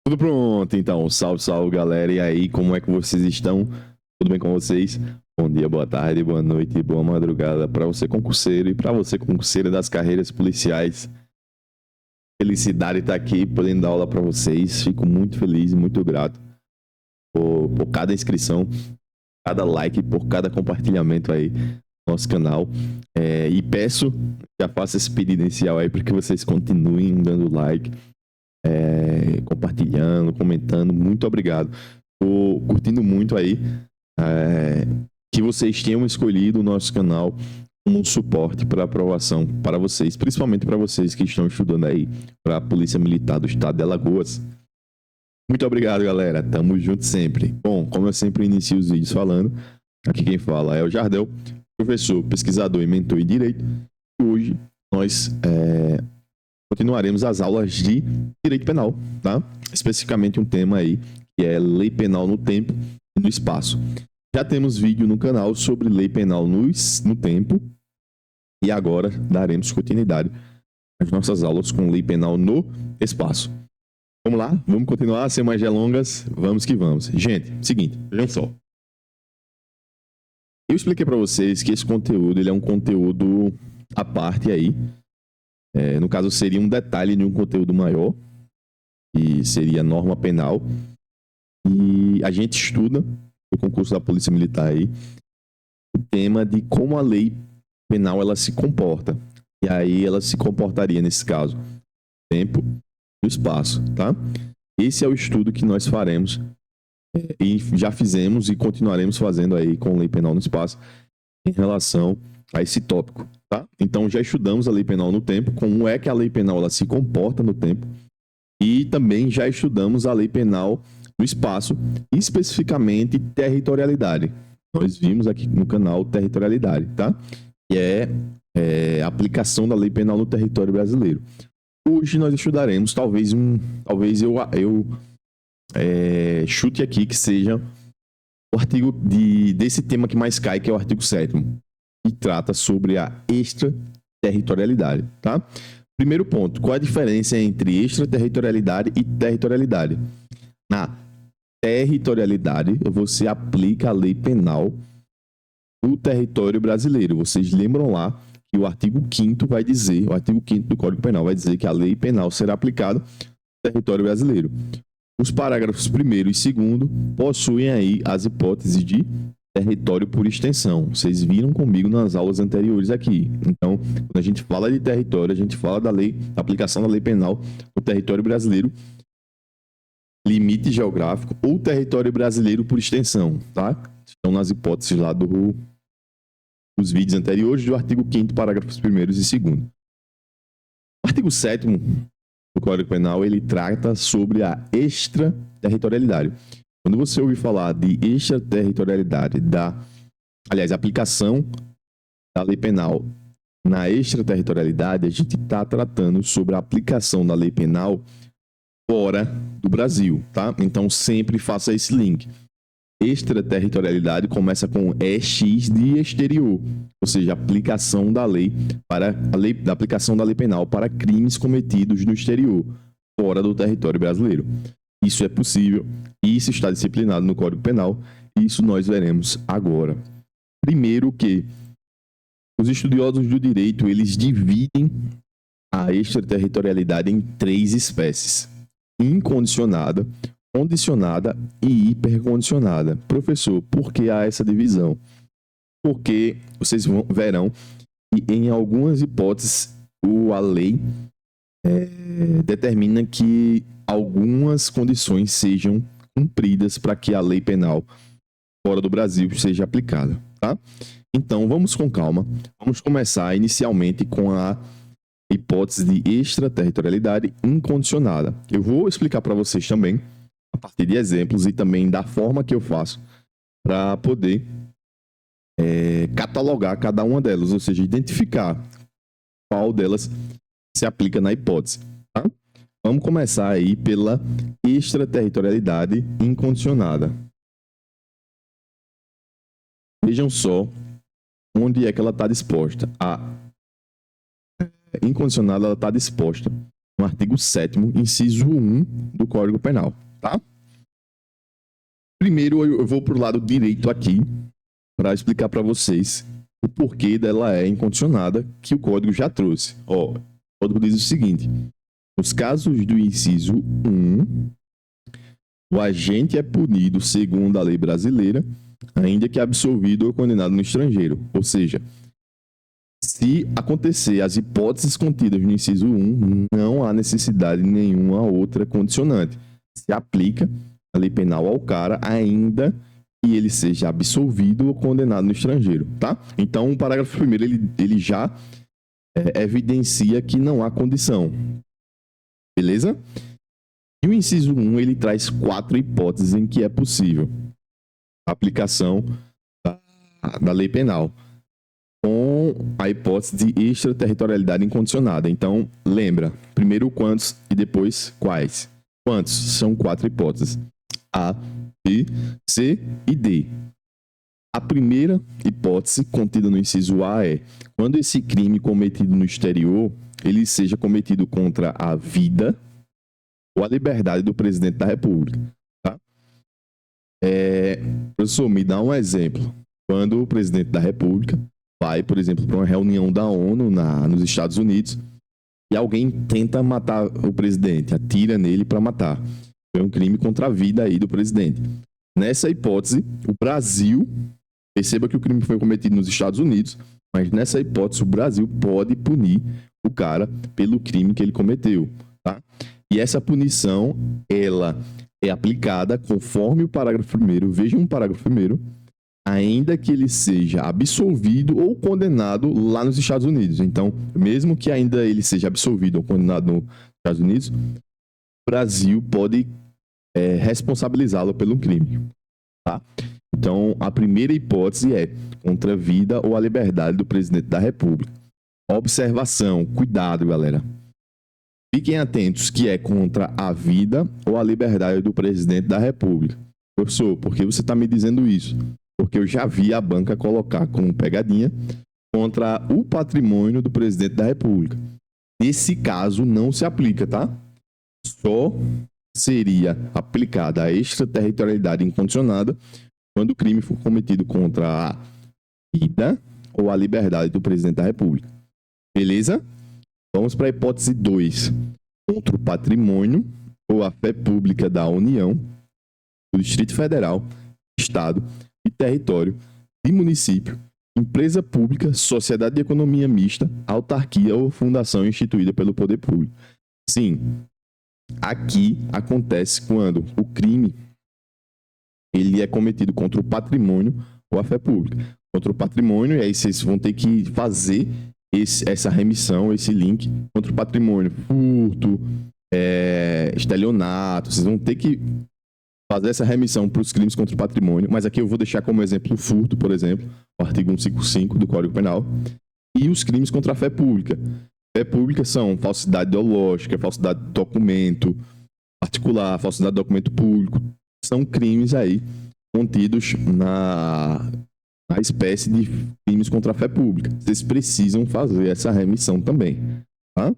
Tudo pronto, então. Salve, salve, galera. E aí, como é que vocês estão? Tudo bem com vocês? Bom dia, boa tarde, boa noite, boa madrugada para você concurseiro e para você concurseira das carreiras policiais. Felicidade estar aqui podendo dar aula para vocês. Fico muito feliz e muito grato por cada inscrição, cada like, por cada compartilhamento aí no nosso canal. E peço, já faço esse pedido inicial aí para que vocês continuem dando like, compartilhando, comentando. Muito obrigado. Tô curtindo muito aí que vocês tenham escolhido o nosso canal como um suporte para aprovação para vocês, principalmente para vocês que estão estudando aí para a Polícia Militar do Estado de Alagoas. Muito obrigado, galera. Tamo junto sempre. Bom, como eu sempre inicio os vídeos falando, aqui quem fala é o Jardel, professor, pesquisador e mentor em Direito. E hoje nós continuaremos as aulas de Direito Penal, tá? Especificamente um tema aí que é Lei Penal no Tempo e no Espaço. Já temos vídeo no canal sobre Lei Penal no Tempo e agora daremos continuidade às nossas aulas com Lei Penal no Espaço. Vamos lá? Vamos continuar, sem mais delongas. Vamos que vamos. Gente, seguinte, vejam só. Eu expliquei para vocês que esse conteúdo ele é um conteúdo à parte aí. No caso, seria um detalhe de um conteúdo maior, que seria a norma penal. E a gente estuda no concurso da Polícia Militar aí o tema de como a lei penal ela se comporta. E aí ela se comportaria nesse caso no tempo e no espaço, tá? Esse é o estudo que nós faremos e já fizemos e continuaremos fazendo aí com a lei penal no espaço em relação a esse tópico, tá? Então já estudamos a lei penal no tempo, como é que a lei penal ela se comporta no tempo, e também já estudamos a lei penal no espaço, especificamente territorialidade. Nós vimos aqui no canal territorialidade, tá? Que é a aplicação da lei penal no território brasileiro. Hoje nós estudaremos talvez eu chute aqui que seja o artigo desse tema que mais cai, que é o artigo 7º, que trata sobre a extraterritorialidade, tá? Primeiro ponto, qual a diferença entre extraterritorialidade e territorialidade? Na territorialidade, você aplica a lei penal no território brasileiro. Vocês lembram lá que o artigo 5º vai dizer, o artigo 5º do Código Penal vai dizer que a lei penal será aplicada no território brasileiro. Os parágrafos 1º e 2º possuem aí as hipóteses de território por extensão. Vocês viram comigo nas aulas anteriores aqui. Então, quando a gente fala de território, a gente fala da lei, da aplicação da lei penal no território brasileiro, limite geográfico ou território brasileiro por extensão, tá? Estão nas hipóteses lá dos vídeos anteriores do artigo 5º, parágrafos 1º e 2º. O artigo 7º do Código Penal, ele trata sobre a extraterritorialidade. Quando você ouvir falar de extraterritorialidade, a aplicação da lei penal na extraterritorialidade, a gente está tratando sobre a aplicação da lei penal fora do Brasil, tá? Então sempre faça esse link. Extraterritorialidade começa com EX de exterior, ou seja, aplicação da lei da aplicação da lei penal para crimes cometidos no exterior, fora do território brasileiro. Isso é possível, isso está disciplinado no Código Penal, e isso nós veremos agora. Primeiro que os estudiosos do direito, eles dividem a extraterritorialidade em 3 espécies: incondicionada, condicionada e hipercondicionada. Professor, por que há essa divisão? Porque vocês verão que em algumas hipóteses a lei determina que algumas condições sejam cumpridas para que a lei penal fora do Brasil seja aplicada, tá? Então, vamos com calma. Vamos começar inicialmente com a hipótese de extraterritorialidade incondicionada. Eu vou explicar para vocês também, a partir de exemplos e também da forma que eu faço, para poder catalogar cada uma delas, ou seja, identificar qual delas se aplica na hipótese. Tá? Vamos começar aí pela extraterritorialidade incondicionada. Vejam só onde é que ela está disposta. A incondicionada ela está disposta no artigo 7º, inciso 1 do Código Penal, tá? Primeiro eu vou pro lado direito aqui para explicar para vocês o porquê dela é incondicionada, que o código já trouxe. Ó, o código diz o seguinte: nos casos do inciso 1, o agente é punido segundo a lei brasileira, ainda que absolvido ou condenado no estrangeiro. Ou seja, se acontecer as hipóteses contidas no inciso 1, não há necessidade de nenhuma outra condicionante. Se aplica a lei penal ao cara, ainda que ele seja absolvido ou condenado no estrangeiro, tá? Então, o parágrafo 1º, ele já evidencia que não há condição. Beleza? E o inciso 1, ele traz 4 hipóteses em que é possível a aplicação da lei penal, com a hipótese de extraterritorialidade incondicionada. Então, lembra, primeiro quantos e depois quais. Quantos? São 4 hipóteses: A, B, C e D. A primeira hipótese contida no inciso A é quando esse crime cometido no exterior, ele seja cometido contra a vida ou a liberdade do presidente da República. Tá? Professor, me dá um exemplo. Quando o presidente da República vai, por exemplo, para uma reunião da ONU nos Estados Unidos e alguém tenta matar o presidente, atira nele para matar. Foi um crime contra a vida aí do presidente. Nessa hipótese, o Brasil, perceba que o crime foi cometido nos Estados Unidos, mas nessa hipótese o Brasil pode punir o cara pelo crime que ele cometeu, tá? E essa punição, ela é aplicada conforme o parágrafo 1º, vejam o parágrafo 1º, ainda que ele seja absolvido ou condenado lá nos Estados Unidos. Então, mesmo que ainda ele seja absolvido ou condenado nos Estados Unidos, o Brasil pode responsabilizá-lo pelo crime. Tá? Então, a primeira hipótese é contra a vida ou a liberdade do presidente da República. Observação, cuidado, galera. Fiquem atentos que é contra a vida ou a liberdade do presidente da República. Professor, por que você está me dizendo isso? Porque eu já vi a banca colocar como pegadinha contra o patrimônio do presidente da República. Nesse caso, não se aplica, tá? Só seria aplicada a extraterritorialidade incondicionada quando o crime for cometido contra a vida ou a liberdade do presidente da República. Beleza? Vamos para a hipótese 2. Contra o patrimônio ou a fé pública da União, do Distrito Federal, Estado e território de município, empresa pública, sociedade de economia mista, autarquia ou fundação instituída pelo poder público. Sim, aqui acontece quando o crime ele é cometido contra o patrimônio ou a fé pública. Contra o patrimônio, e aí vocês vão ter que fazer essa remissão, esse link contra o patrimônio. Furto, estelionato, vocês vão ter que fazer essa remissão para os crimes contra o patrimônio, mas aqui eu vou deixar como exemplo o furto, por exemplo, o artigo 155 do Código Penal, e os crimes contra a fé pública. Fé pública são falsidade ideológica, falsidade de documento particular, falsidade de documento público, são crimes aí contidos na espécie de crimes contra a fé pública. Vocês precisam fazer essa remissão também, tá?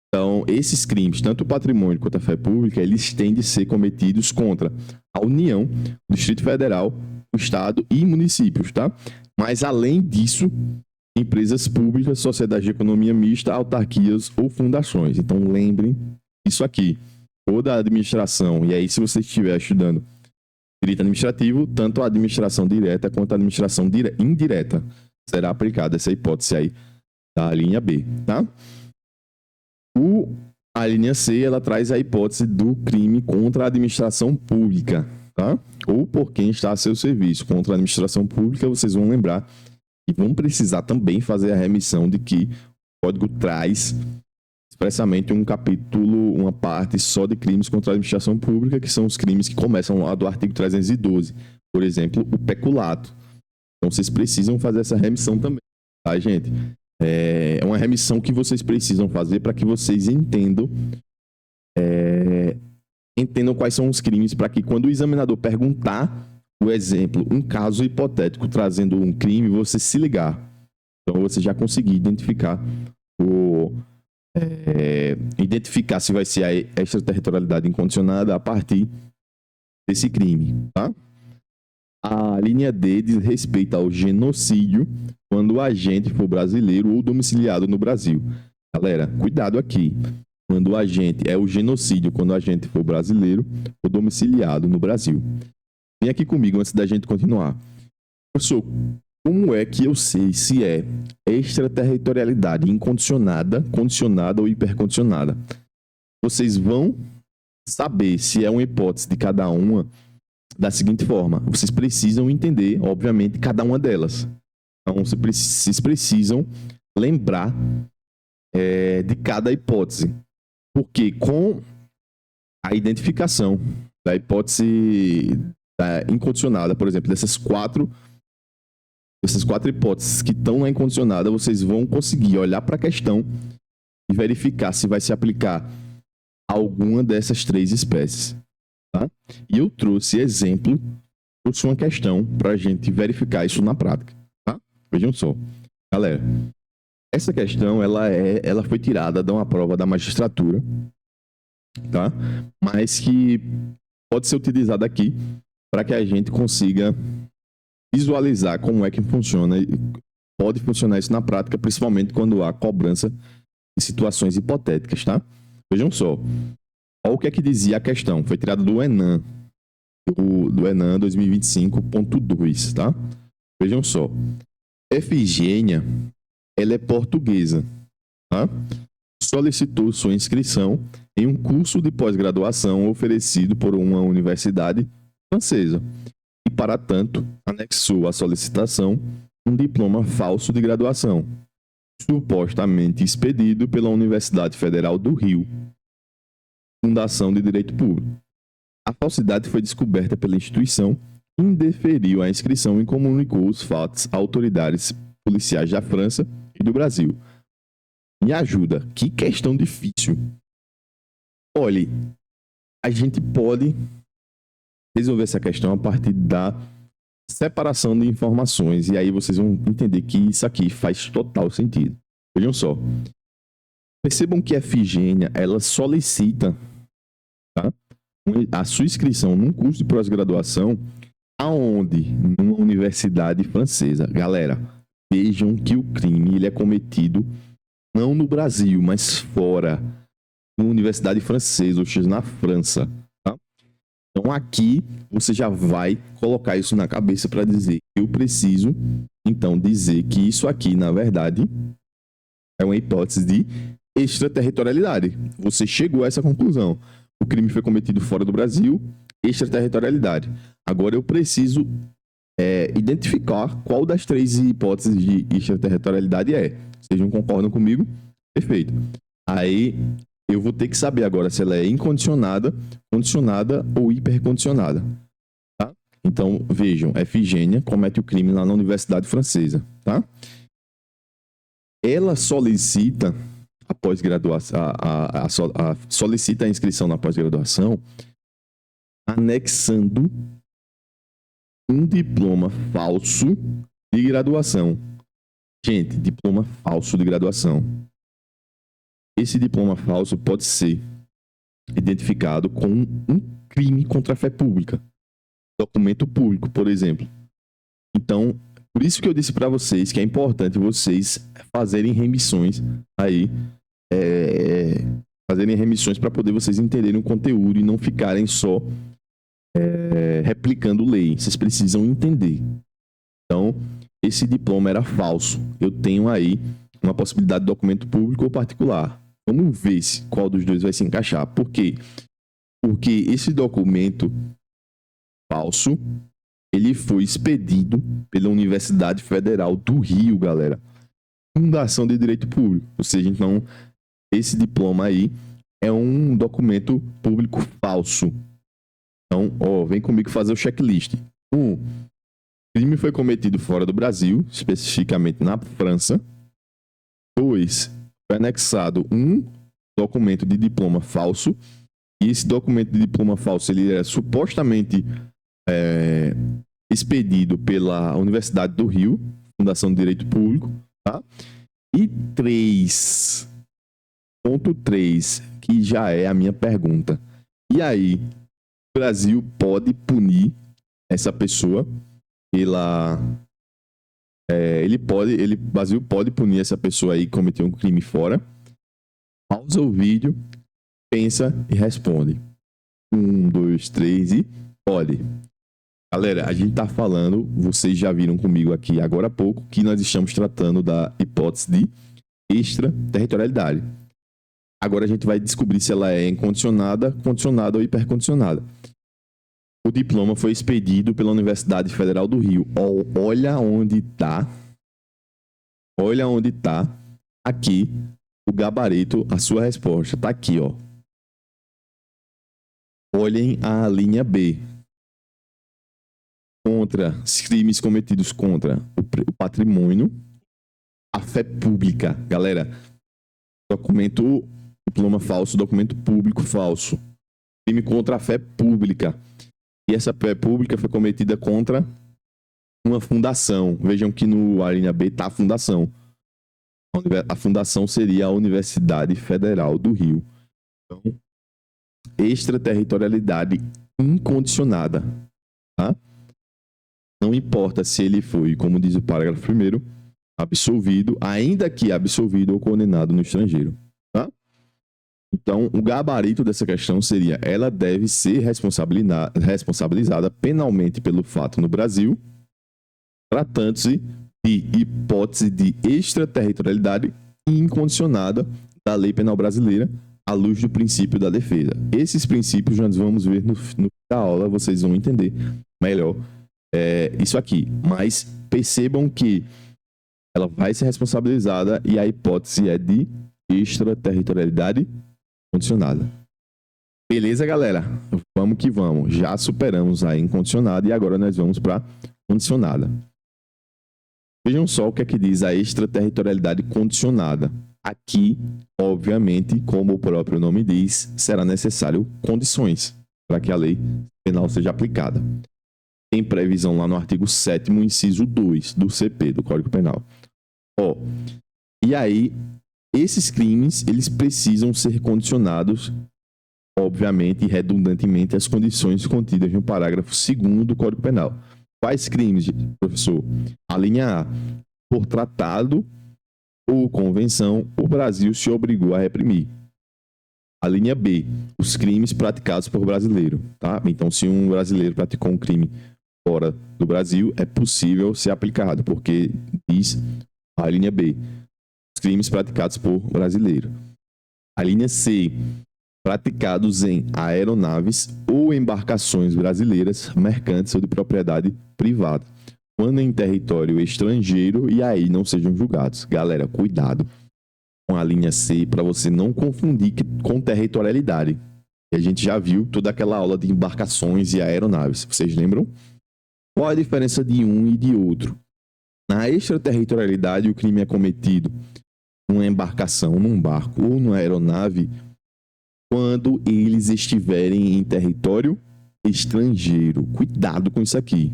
Então, esses crimes, tanto o patrimônio quanto a fé pública, eles têm de ser cometidos contra a União, o Distrito Federal, o Estado e municípios, tá? Mas, além disso, empresas públicas, sociedades de economia mista, autarquias ou fundações. Então, lembrem isso aqui. Toda a administração, e aí se você estiver estudando direito administrativo, tanto a administração direta quanto a administração indireta será aplicada essa hipótese aí da linha B, tá? A linha C, ela traz a hipótese do crime contra a administração pública, tá? Ou por quem está a seu serviço. Contra a administração pública, vocês vão lembrar e vão precisar também fazer a remissão de que o código traz expressamente um capítulo, uma parte só de crimes contra a administração pública, que são os crimes que começam lá do artigo 312. Por exemplo, o peculato. Então, vocês precisam fazer essa remissão também, tá, gente? É uma remissão que vocês precisam fazer para que vocês entendam quais são os crimes, para que quando o examinador perguntar o exemplo, um caso hipotético trazendo um crime, você se ligar. Então, você já conseguir identificar identificar se vai ser a extraterritorialidade incondicionada a partir desse crime, tá? A linha D diz respeito ao genocídio quando o agente for brasileiro ou domiciliado no Brasil. Galera, cuidado aqui. Quando o agente é o genocídio, quando o agente for brasileiro ou domiciliado no Brasil. Vem aqui comigo antes da gente continuar. Professor, como é que eu sei se é extraterritorialidade incondicionada, condicionada ou hipercondicionada? Vocês vão saber se é uma hipótese de cada uma da seguinte forma. Vocês precisam entender, obviamente, cada uma delas. Então, vocês precisam lembrar de cada hipótese. Porque com a identificação da hipótese incondicionada, por exemplo, dessas quatro hipóteses que estão na incondicionada, vocês vão conseguir olhar para a questão e verificar se vai se aplicar a alguma dessas 3 espécies. Tá? E eu trouxe uma questão para a gente verificar isso na prática. Tá? Vejam só. Galera, essa questão ela foi tirada de uma prova da magistratura, tá? Mas que pode ser utilizada aqui para que a gente consiga visualizar como é que pode funcionar isso na prática, principalmente quando há cobrança de situações hipotéticas, tá? Vejam só. Olha o que é que dizia a questão. Foi tirada do Enem, do Enem 2025.2, tá? Vejam só. Efigênia, ela é portuguesa, tá? Solicitou sua inscrição em um curso de pós-graduação oferecido por uma universidade francesa e, para tanto, anexou à solicitação um diploma falso de graduação, supostamente expedido pela Universidade Federal do Rio, Fundação de Direito Público. A falsidade foi descoberta pela instituição, que indeferiu a inscrição e comunicou os fatos a autoridades policiais da França e do Brasil. Me ajuda, que questão difícil. Olhe, a gente pode resolver essa questão a partir da separação de informações, e aí vocês vão entender que isso aqui faz total sentido. Vejam só. Percebam que a Efigênia, ela solicita, tá, a sua inscrição num curso de pós-graduação aonde? Numa universidade francesa. Galera, vejam que o crime ele é cometido não no Brasil, mas fora, numa universidade francesa, ou seja, na França. Tá? Então aqui você já vai colocar isso na cabeça para dizer, eu preciso então dizer que isso aqui, na verdade, é uma hipótese de extraterritorialidade. Você chegou a essa conclusão. O crime foi cometido fora do Brasil, extraterritorialidade. Agora eu preciso identificar qual das 3 hipóteses de extraterritorialidade é. Vocês não concordam comigo? Perfeito. Aí eu vou ter que saber agora se ela é incondicionada, condicionada ou hipercondicionada. Tá? Então, vejam, Efigênia comete o crime lá na Universidade Francesa. Tá? Ela solicita a pós-graduação, solicita a inscrição na pós-graduação anexando um diploma falso de graduação. Gente, diploma falso de graduação. Esse diploma falso pode ser identificado com um crime contra a fé pública. Documento público, por exemplo. Então, por isso que eu disse para vocês que é importante vocês fazerem remissões aí, fazerem remissões para poder vocês entenderem o conteúdo e não ficarem só replicando lei. Vocês precisam entender. Então, esse diploma era falso. Eu tenho aí uma possibilidade de documento público ou particular. Vamos ver qual dos dois vai se encaixar. Por quê? Porque esse documento falso, ele foi expedido pela Universidade Federal do Rio, galera. Fundação de Direito Público. Ou seja, então, esse diploma aí é um documento público falso. Então, vem comigo fazer o checklist. 1. O crime foi cometido fora do Brasil, especificamente na França. 2. Foi anexado um documento de diploma falso. E esse documento de diploma falso ele é supostamente expedido pela Universidade do Rio, Fundação de Direito Público. Tá? E 3. Ponto 3, que já é a minha pergunta. E aí, o Brasil pode punir essa pessoa pela... o Brasil pode punir essa pessoa aí que cometeu um crime fora? Pausa o vídeo, pensa e responde. 1, 2, 3 e pode. Galera, a gente tá falando, vocês já viram comigo aqui agora há pouco, que nós estamos tratando da hipótese de extraterritorialidade. Agora a gente vai descobrir se ela é incondicionada, condicionada ou hipercondicionada. O diploma foi expedido pela Universidade Federal do Rio. Olha onde tá. Olha onde tá aqui o gabarito, a sua resposta. Tá aqui, ó. Olhem a linha B. Contra crimes cometidos contra o patrimônio, a fé pública. Galera, diploma falso, documento público falso. Crime contra a fé pública. E essa fé pública foi cometida contra uma fundação. Vejam que no linha B está a fundação. A fundação seria a Universidade Federal do Rio. Então, extraterritorialidade incondicionada. Tá? Não importa se ele foi, como diz o parágrafo 1º, absolvido, ainda que absolvido ou condenado no estrangeiro. Tá? Então, o gabarito dessa questão seria: ela deve ser responsabilizada penalmente pelo fato no Brasil, tratando-se de hipótese de extraterritorialidade incondicionada da lei penal brasileira, à luz do princípio da defesa. Esses princípios nós vamos ver no fim da aula, vocês vão entender melhor isso aqui. Mas percebam que ela vai ser responsabilizada e a hipótese é de extraterritorialidade condicionada. Beleza, galera? Vamos que vamos. Já superamos a incondicionada e agora nós vamos para condicionada. Vejam só o que é que diz a extraterritorialidade condicionada. Aqui, obviamente, como o próprio nome diz, será necessário condições para que a lei penal seja aplicada. Tem previsão lá no artigo 7º, inciso 2 do CP, do Código Penal. E aí, esses crimes, eles precisam ser condicionados, obviamente e redundantemente, às condições contidas no parágrafo 2º do Código Penal. Quais crimes, professor? A linha A, por tratado ou convenção, o Brasil se obrigou a reprimir. A linha B, os crimes praticados por brasileiro. Tá? Então, se um brasileiro praticou um crime fora do Brasil, é possível ser aplicado, porque diz a linha B, os crimes praticados por brasileiro. A linha C, praticados em aeronaves ou embarcações brasileiras, mercantes ou de propriedade privada, quando em território estrangeiro, e aí não sejam julgados. Galera, cuidado com a linha C para você não confundir com territorialidade. E a gente já viu toda aquela aula de embarcações e aeronaves. Vocês lembram? Qual a diferença de um e de outro? Na extraterritorialidade, o crime é cometido numa embarcação, num barco ou numa aeronave quando eles estiverem em território estrangeiro. Cuidado com isso aqui.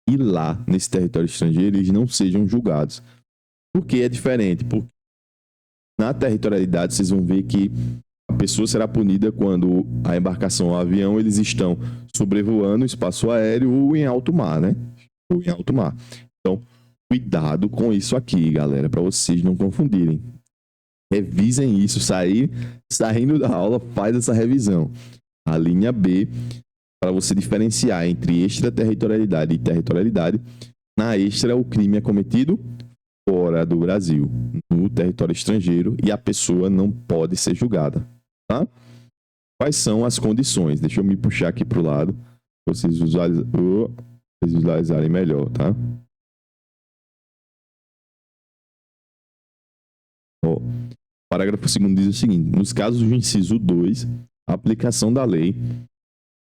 E lá, nesse território estrangeiro, eles não sejam julgados. Por que é diferente? Porque na territorialidade, vocês vão ver que a pessoa será punida quando a embarcação ou o avião eles estão sobrevoando o espaço aéreo ou em alto mar, né? Ou em alto mar. Então, cuidado com isso aqui, galera, para vocês não confundirem. Revisem isso, saindo da aula, faz essa revisão. A linha B, para você diferenciar entre extraterritorialidade e territorialidade. Na extra, o crime é cometido fora do Brasil, no território estrangeiro, e a pessoa não pode ser julgada. Tá? Quais são as condições? Deixa eu me puxar aqui para o lado, para vocês visualizarem melhor, tá? O parágrafo 2º diz o seguinte: nos casos do inciso 2, a aplicação da lei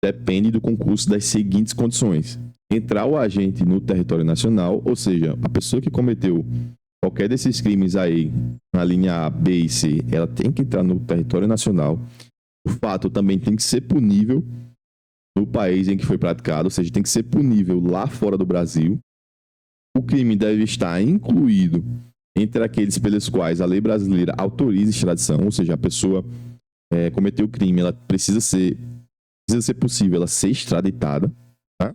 depende do concurso das seguintes condições: entrar o agente no território nacional, ou seja, a pessoa que cometeu qualquer desses crimes aí, na linha A, B e C, ela tem que entrar no território nacional. O fato também tem que ser punível no país em que foi praticado, ou seja, tem que ser punível lá fora do Brasil. O crime deve estar incluído entre aqueles pelos quais a lei brasileira autoriza extradição, ou seja, a pessoa cometeu o crime, ela precisa ser possível ela ser extraditada. Tá?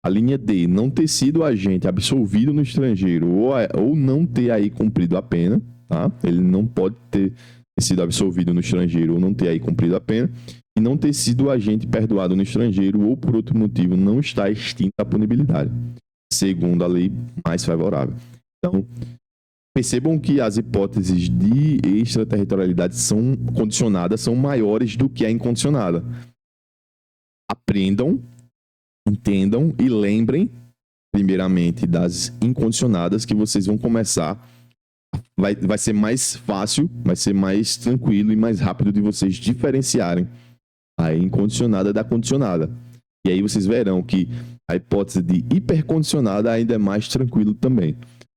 A linha D, não ter sido agente absolvido no estrangeiro ou não ter aí cumprido a pena. Tá? Ele não pode ter sido absolvido no estrangeiro ou não ter aí cumprido a pena. E não ter sido agente perdoado no estrangeiro ou por outro motivo não está extinta a punibilidade, segundo a lei mais favorável. Então, percebam que as hipóteses de extraterritorialidade são condicionadas, são maiores do que a incondicionada. Aprendam, entendam e lembrem, primeiramente, das incondicionadas, que vocês vão começar. Vai ser mais fácil, vai ser mais tranquilo e mais rápido de vocês diferenciarem a incondicionada da condicionada. E aí vocês verão que a hipótese de hipercondicionada ainda é mais tranquilo também.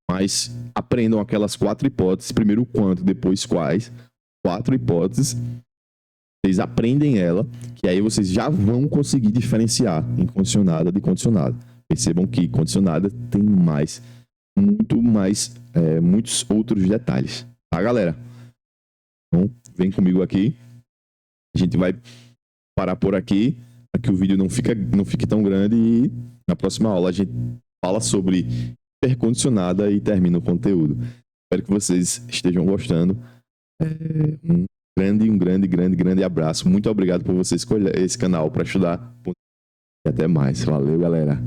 Mas aprendam aquelas 4 hipóteses, primeiro o quanto, depois quais. 4 hipóteses. Vocês aprendem ela, que aí vocês já vão conseguir diferenciar incondicionada de condicionada. Percebam que condicionada tem muitos outros detalhes. Tá, galera? Então, vem comigo aqui. A gente vai parar por aqui, para que o vídeo não fique tão grande, e na próxima aula a gente fala sobre hipercondicionada e termina o conteúdo. Espero que vocês estejam gostando. Um grande abraço. Muito obrigado por você escolher esse canal para estudar. E até mais. Valeu, galera.